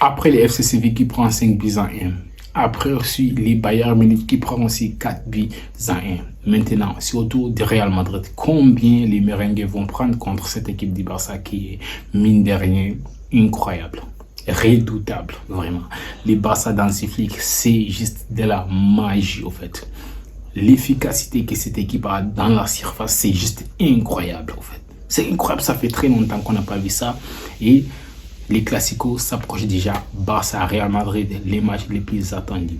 Après les FC Séville qui prend 5 buts à 1. Après aussi les Bayern Munich qui prend aussi 4 buts à 1. Maintenant, c'est au tour du Real Madrid. Combien les merengues vont prendre contre cette équipe du Barça qui est, mine de rien, incroyable, redoutable, vraiment. Les Barça dans ces flics, c'est juste de la magie, au fait. L'efficacité que cette équipe a dans la surface, c'est juste incroyable, au fait. C'est incroyable, ça fait très longtemps qu'on n'a pas vu ça. Et les classicos s'approchent déjà. Barça, Real Madrid, les matchs les plus attendus.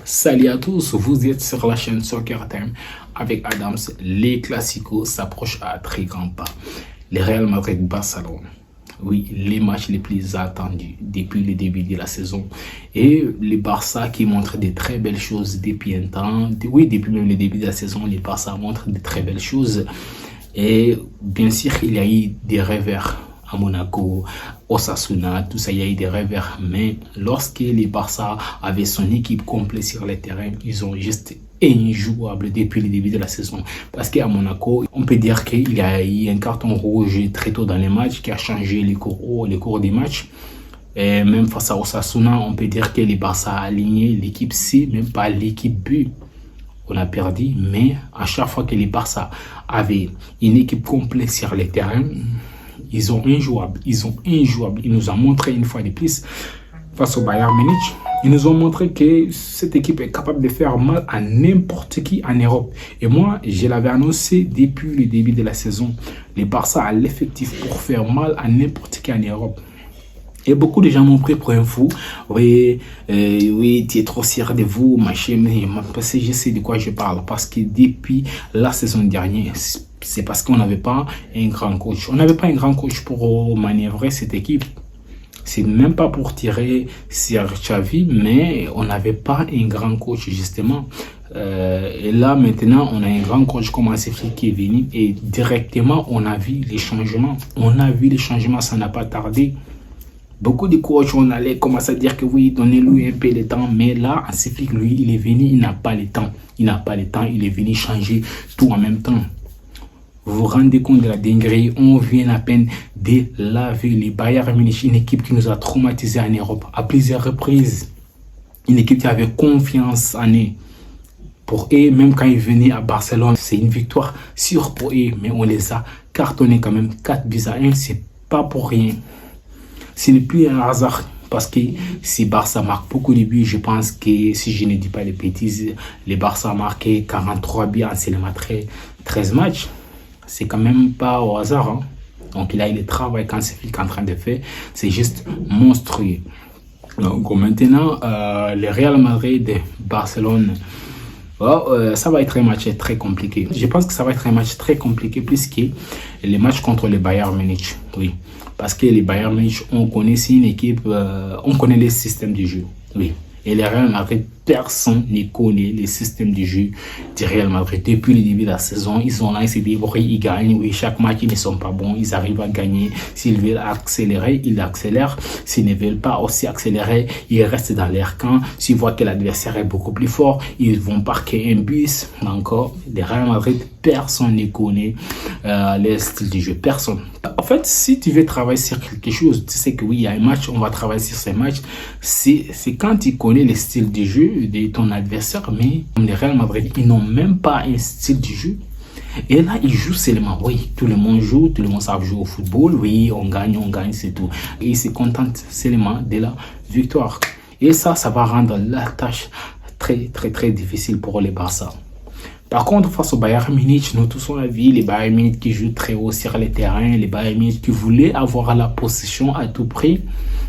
Salut à tous, vous êtes sur la chaîne Soccer Time avec Adams. Les classicos s'approchent à très grands pas. Le Real Madrid-Barcelone. Oui, les matchs les plus attendus depuis le début de la saison. Et le Barça qui montre de très belles choses depuis un temps. Oui, depuis même le début de la saison, le Barça montre de très belles choses. Et bien sûr, il y a eu des revers à Monaco, Osasuna, tout ça, il y a eu des revers. Mais lorsque le Barça avait son équipe complète sur le terrain, ils ont juste injouable depuis le début de la saison. Parce qu'à Monaco, on peut dire qu'il y a eu un carton rouge très tôt dans les matchs qui a changé les cours des matchs. Et même face à Osasuna, on peut dire que le Barça a aligné l'équipe C, même pas l'équipe B. On a perdu, mais à chaque fois que le Barça avait une équipe complète sur le terrain, ils ont injouable. Ils nous ont montré une fois de plus face au Bayern Munich. Ils nous ont montré que cette équipe est capable de faire mal à n'importe qui en Europe. Et moi, je l'avais annoncé depuis le début de la saison. Le Barça a l'effectif pour faire mal à n'importe qui en Europe. Et beaucoup de gens m'ont pris pour un fou. Oui, tu es trop sûr de vous, machin. Parce que je sais de quoi je parle. Parce que depuis la saison dernière, c'est parce qu'on n'avait pas un grand coach. On n'avait pas un grand coach pour manœuvrer cette équipe. C'est même pas pour tirer sur Xavi, mais on n'avait pas un grand coach justement. Et là maintenant, on a un grand coach comme Ansefli qui est venu et directement on a vu les changements. Ça n'a pas tardé. Beaucoup de coachs, on allait commencer à dire que oui, donnez-lui un peu de temps. Mais là, Ansefli, lui, il est venu, il n'a pas le temps. Il est venu changer tout en même temps. Vous vous rendez compte de la dinguerie? On vient à peine de laver les Bayern Munich, une équipe qui nous a traumatisés en Europe à plusieurs reprises. Une équipe qui avait confiance en eux. Pour eux, même quand ils venaient à Barcelone, c'est une victoire sûre pour eux. Mais on les a cartonnés quand même 4 buts à 1. C'est pas pour rien. Ce n'est plus un hasard. Parce que si Barça marque beaucoup de buts, je pense que si je ne dis pas les bêtises, les Barça a marqué 43 buts en seulement 13 matchs. C'est quand même pas au hasard. Hein. Donc, il a eu le travail qu'Ansefli est en train de faire. C'est juste monstrueux. Donc, maintenant, le Real Madrid de Barcelone, ça va être un match très compliqué. Je pense que ça va être un match très compliqué plus que les matchs contre le Bayern Munich. Oui. Parce que les Bayern Munich, on connaît une équipe, on connaît les systèmes du jeu. Oui. Et le Real Madrid, personne ne connaît les systèmes du jeu du Real Madrid. Depuis le début de la saison, ils ont là, ils se débrouillent, ils gagnent. Oui, chaque match, ils ne sont pas bons. Ils arrivent à gagner. S'ils veulent accélérer, ils accélèrent. S'ils ne veulent pas aussi accélérer, ils restent dans leur camp. S'ils voient que l'adversaire est beaucoup plus fort, ils vont parquer un bus. Encore, le Real Madrid, personne ne connaît les styles du jeu. Personne. En fait, si tu veux travailler sur quelque chose, tu sais que oui, il y a un match, on va travailler sur ce match. C'est quand tu connais le style du jeu de ton adversaire, mais comme le Real Madrid, ils n'ont même pas un style du jeu. Et là, ils jouent seulement. Oui, tout le monde joue, tout le monde sait jouer au football. Oui, on gagne, c'est tout. Et ils se contentent seulement de la victoire. Et ça va rendre la tâche très, très, très difficile pour les Barça. Par contre, face au Bayern Munich, nous tous on a vu les Bayern Munich qui jouent très haut sur le terrain, les Bayern Munich qui voulaient avoir la possession à tout prix,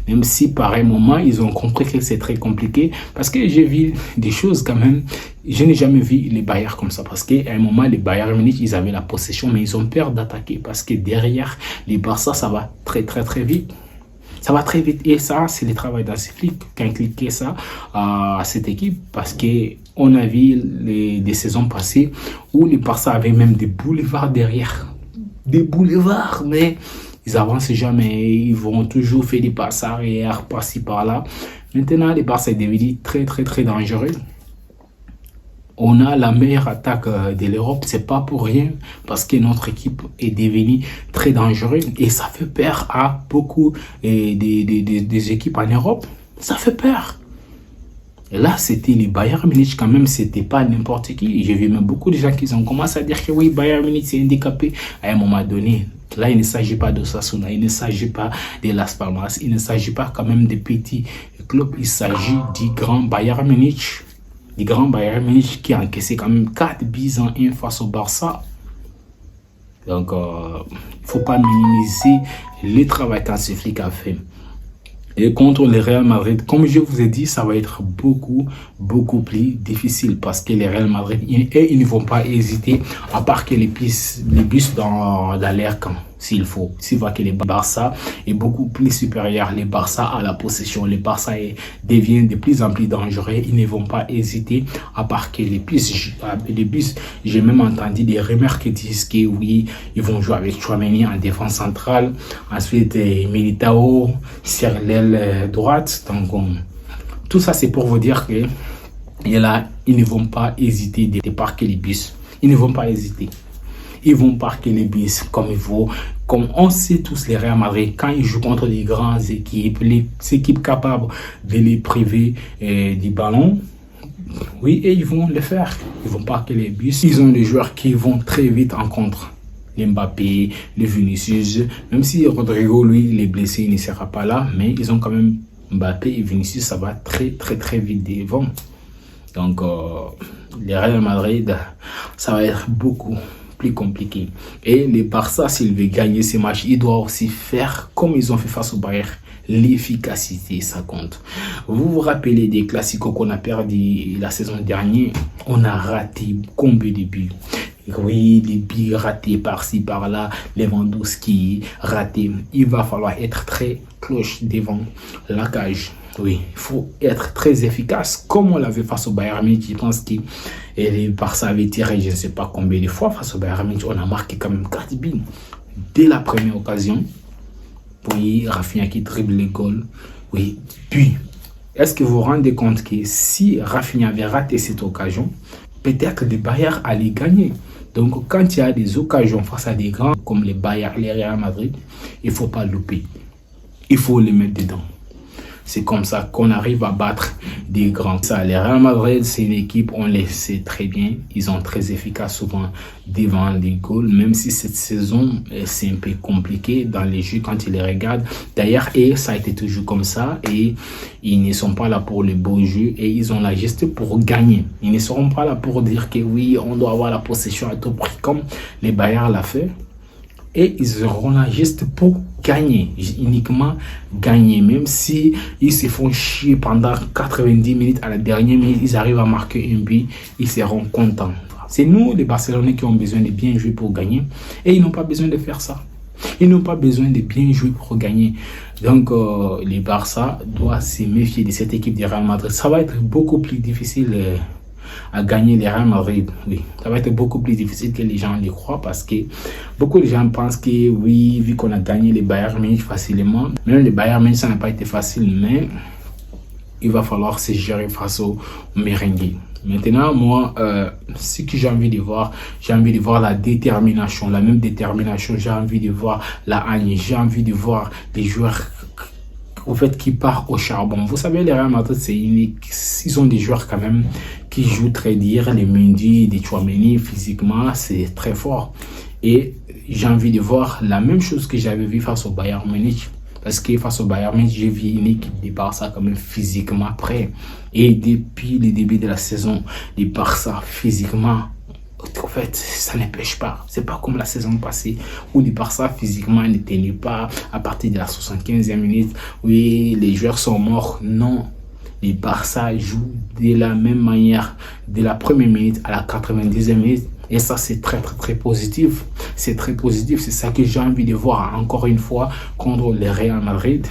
même si par un moment, ils ont compris que c'est très compliqué. Parce que j'ai vu des choses quand même, je n'ai jamais vu les Bayern comme ça. Parce qu'à un moment, les Bayern Munich, ils avaient la possession, mais ils ont peur d'attaquer. Parce que derrière, les Barça, ça va très très très vite. Ça va très vite. Et ça, c'est le travail d'Ansefli qui a impliqué ça à cette équipe. Parce qu'on a vu des saisons passées où les Barça avaient même des boulevards derrière. Des boulevards, mais ils n'avancent jamais. Ils vont toujours faire des passes arrière, par-ci, par-là. Maintenant, les Barça est devenu très, très, très dangereux. On a la meilleure attaque de l'Europe, c'est pas pour rien, parce que notre équipe est devenue très dangereuse et ça fait peur à beaucoup des équipes en Europe. Ça fait peur. Et là, c'était les Bayern Munich quand même, c'était pas n'importe qui. J'ai vu même beaucoup de gens qui ont commencé à dire que oui, Bayern Munich c'est handicapé. À un moment donné, là, il ne s'agit pas de Sasuna, il ne s'agit pas de Las Palmas, il ne s'agit pas quand même des petits clubs, il s'agit du grand Bayern Munich. Du grand Bayern Munich qui a encaissé quand même 4 buts en 1 face au Barça. Donc, il ne faut pas minimiser le travail qu'Hansi Flick a fait. Et contre le Real Madrid, comme je vous ai dit, ça va être beaucoup plus difficile parce que les Real Madrid, ils ne vont pas hésiter à parquer les bus dans l'air camp, s'il faut. S'il voit que le Barça est beaucoup plus supérieur, le Barça a la possession, le Barça devient de plus en plus dangereux, ils ne vont pas hésiter à parquer les bus. J'ai même entendu des rumeurs qui disent que oui, ils vont jouer avec Tchouaméni en défense centrale, ensuite Militao sur l'aile droite. Donc, tout ça, c'est pour vous dire que et là, ils ne vont pas hésiter de parquer les bus. Ils ne vont pas hésiter. Ils vont parquer les bus comme il faut. Comme on sait tous, les Real Madrid, quand ils jouent contre les grandes équipes, les équipes capables de les priver du ballon, oui, et ils vont le faire. Ils vont parquer les bus. Ils ont des joueurs qui vont très vite en contre. Les Mbappé, les Vinicius, même si Rodrigo, lui, il est blessé, il ne sera pas là, mais ils ont quand même Mbappé et Vinicius, ça va très vite devant. Donc, les Real Madrid, ça va être beaucoup plus compliqué. Et les Barça, s'ils veulent gagner ces matchs, ils doivent aussi faire comme ils ont fait face au Bayern. L'efficacité, ça compte. Vous vous rappelez des classicos qu'on a perdu la saison dernière? On a raté combien de buts? Oui, les buts ratés par-ci, par-là, Lewandowski raté. Il va falloir être très cloche devant la cage. Oui, il faut être très efficace, comme on l'avait face au Bayern Munich. Je pense que les Barça avaient tiré, je ne sais pas combien de fois face au Bayern Munich. On a marqué quand même 4 buts dès la première occasion. Oui, Rafinha qui dribble les goals. Oui, puis, est-ce que vous vous rendez compte que si Rafinha avait raté cette occasion, peut-être le Bayern allait gagner. Donc, quand il y a des occasions face à des grands comme les Bayern, les Real Madrid, il ne faut pas louper. Il faut les mettre dedans. C'est comme ça qu'on arrive à battre des grands. Ça, les Real Madrid, c'est une équipe, on le sait très bien. Ils sont très efficaces souvent devant les goals, même si cette saison, c'est un peu compliqué dans les jeux quand ils les regardent. D'ailleurs, et ça a été toujours comme ça. Et ils ne sont pas là pour le beau jeu et ils ont la geste pour gagner. Ils ne seront pas là pour dire que oui, on doit avoir la possession à tout prix comme les Bayern l'a fait. Et ils auront là juste pour gagner, uniquement gagner. Même si ils se font chier pendant 90 minutes, à la dernière minute, ils arrivent à marquer un but, ils seront contents. C'est nous, les Barcelonais, qui ont besoin de bien jouer pour gagner. Et ils n'ont pas besoin de faire ça. Ils n'ont pas besoin de bien jouer pour gagner. Donc, les Barça doivent se méfier de cette équipe du Real Madrid. Ça va être beaucoup plus difficile à gagner les Real Madrid. Oui, ça va être beaucoup plus difficile que les gens le croient parce que beaucoup de gens pensent que oui, vu qu'on a gagné les Bayern Munich facilement, même les Bayern Munich, ça n'a pas été facile, mais il va falloir se gérer face aux merengues. Maintenant, moi, ce que j'ai envie de voir la détermination, la même détermination, j'ai envie de voir la haine, j'ai envie de voir des joueurs au fait qui part au charbon. Vous savez, les Real Madrid, ils ont des joueurs quand même qui jouent très dur, les Mendy, les Tchouaméni, physiquement, c'est très fort. Et j'ai envie de voir la même chose que j'avais vu face au Bayern Munich. Parce que face au Bayern Munich, j'ai vu une équipe de Barça quand même physiquement prêt. Et depuis le début de la saison, les Barça physiquement, en fait, ça ne pêche pas. C'est pas comme la saison passée où les Barça physiquement ne tenaient pas à partir de la 75e minute. Oui, les joueurs sont morts. Non, les Barça jouent de la même manière de la première minute à la 90e minute. Et ça, c'est très positif. C'est très positif. C'est ça que j'ai envie de voir encore une fois contre le Real Madrid.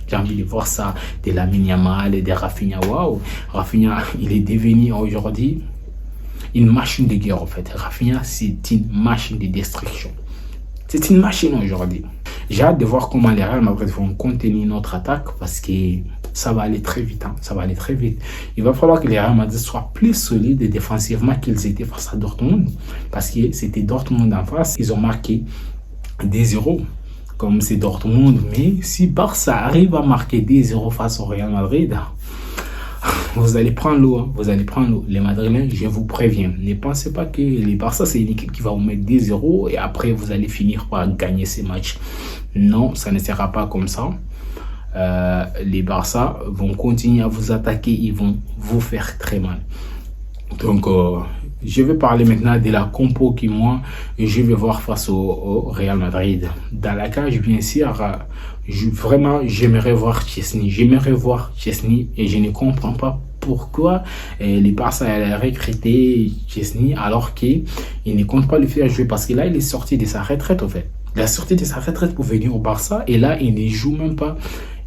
J'ai envie de voir ça de Lamine Yamal et de Rafinha. Waouh, Rafinha, il est devenu aujourd'hui une machine de guerre en fait. Rafinha, c'est une machine de destruction. C'est une machine aujourd'hui. J'ai hâte de voir comment les Real Madrid vont contenir notre attaque parce que ça va aller très vite. Ça va aller très vite. Il va falloir que les Real Madrid soient plus solides défensivement qu'ils étaient face à Dortmund parce que c'était Dortmund en face. Ils ont marqué des 0 comme c'est Dortmund. Mais si Barça arrive à marquer des 0 face au Real Madrid, vous allez prendre l'eau, vous allez prendre l'eau. Les Madrilènes, je vous préviens, ne pensez pas que les Barça, c'est une équipe qui va vous mettre des 0 et après, vous allez finir par gagner ces matchs. Non, ça ne sera pas comme ça. Les Barça vont continuer à vous attaquer, ils vont vous faire très mal. Donc, je vais parler maintenant de la compo qui, moi, je vais voir face au Real Madrid. Dans la cage, bien sûr, vraiment, j'aimerais voir Chesney. J'aimerais voir Chesney et je ne comprends pas pourquoi les Barça a recruté Chesney alors qu'il ne compte pas le faire jouer parce que là, il est sorti de sa retraite, en fait. Il est sorti de sa retraite pour venir au Barça et là, il ne joue même pas.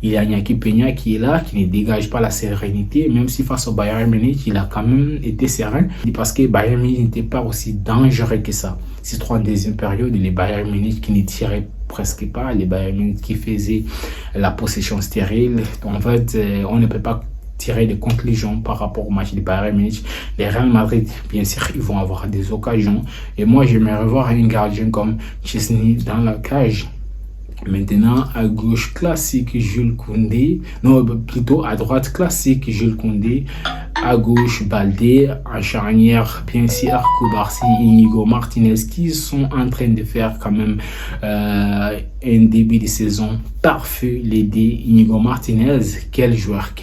Il y a Iñaki Peña qui est là, qui ne dégage pas la sérénité, même si face au Bayern Munich, il a quand même été serein. Parce que Bayern Munich n'était pas aussi dangereux que ça. C'est en deuxième période, les Bayern Munich qui ne tiraient presque pas, les Bayern Munich qui faisaient la possession stérile. En fait, on ne peut pas tirer de conclusions par rapport au match de Bayern Munich. Les Real Madrid, bien sûr, ils vont avoir des occasions. Et moi, j'aimerais voir un gardien comme Chesney dans la cage. Maintenant, à gauche, classique Jules Koundé. Non, plutôt à droite, classique Jules Koundé. À gauche, Baldé. En charnière, bien sûr, Koubarsi, Inigo Martinez, qui sont en train de faire quand même un début de saison parfait. Les deux, Inigo Martinez, quel joueur.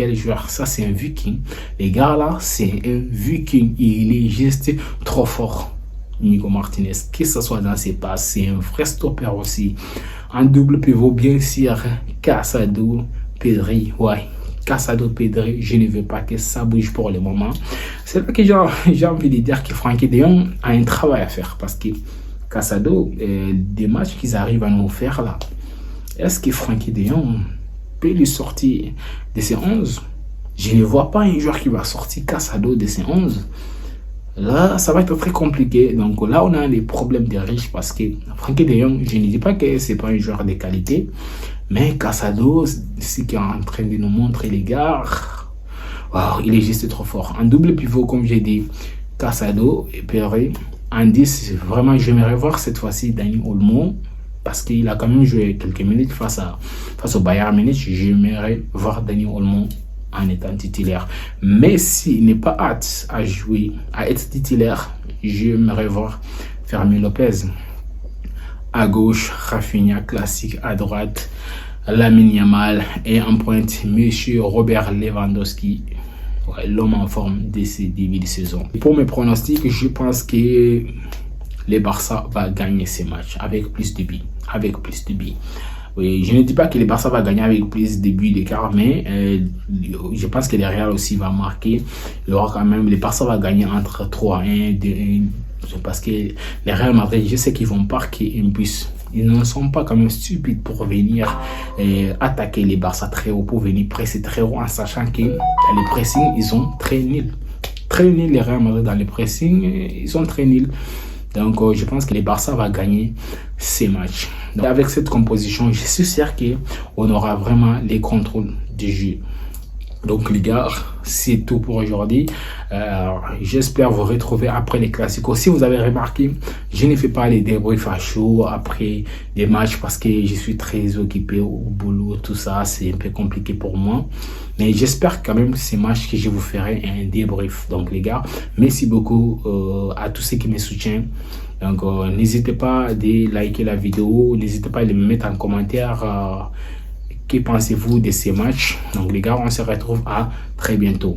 Ça, c'est un viking. Les gars, là, c'est un viking. Il est juste trop fort. Inigo Martinez, que ce soit dans ses passes, c'est un vrai stopper aussi. En double pivot, bien sûr, Casado, Pedri, ouais. Casado, Pedri, je ne veux pas que ça bouge pour le moment. C'est là que j'ai envie de dire que Frenkie de Jong a un travail à faire parce que Casado, des matchs qu'ils arrivent à nous faire là, est-ce que Frenkie de Jong peut lui sortir de ses 11? Je ne vois pas un joueur qui va sortir Casado de ses 11. Là, ça va être très compliqué. Donc là, on a des problèmes de riches parce que Frenkie de Jong, je ne dis pas que c'est pas un joueur de qualité, mais Casado, ce qu'il est en train de nous montrer, les gars, wow, il est juste trop fort. En double pivot, comme j'ai dit, Casado et Pedri. En 10, vraiment, j'aimerais voir cette fois-ci Dani Olmo parce qu'il a quand même joué quelques minutes face au Bayern Munich. J'aimerais voir Dani Olmo en étant titulaire. Mais s'il n'est pas hâte à jouer, à être titulaire, j'aimerais voir Fermin Lopez. À gauche, Rafinha classique. À droite, Lamine Yamal. Et en pointe, Monsieur Robert Lewandowski. Ouais, l'homme en forme de ce début de saison. Pour mes pronostics, je pense que les Barça va gagner ces matchs avec plus de buts. Oui, je ne dis pas que les Barça va gagner avec plus de buts d'écart, mais je pense que les Real aussi va marquer. Il y aura quand même, les Barça va gagner entre 3-1, 2-1. Parce que les Real Madrid, je sais qu'ils vont marquer un but. Ils ne sont pas quand même stupides pour venir attaquer les Barça très haut, pour venir presser très haut, en sachant que les pressings, ils sont très nuls. Très nuls, les Real Madrid dans les pressings, ils sont très nuls. Donc, je pense que les Barça va gagner ces matchs. Donc, avec cette composition, je suis sûr qu'on aura vraiment les contrôles du jeu. Donc, les gars, c'est tout pour aujourd'hui. J'espère vous retrouver après les classicos. Si vous avez remarqué, je ne fais pas les débriefs à chaud après des matchs parce que je suis très occupé au boulot, tout ça. C'est un peu compliqué pour moi. Mais j'espère quand même que ces matchs que je vous ferai un débrief. Donc, les gars, merci beaucoup à tous ceux qui me soutiennent. Donc, n'hésitez pas à liker la vidéo. N'hésitez pas à me mettre en commentaire que pensez-vous de ces matchs. Donc, les gars, on se retrouve à très bientôt.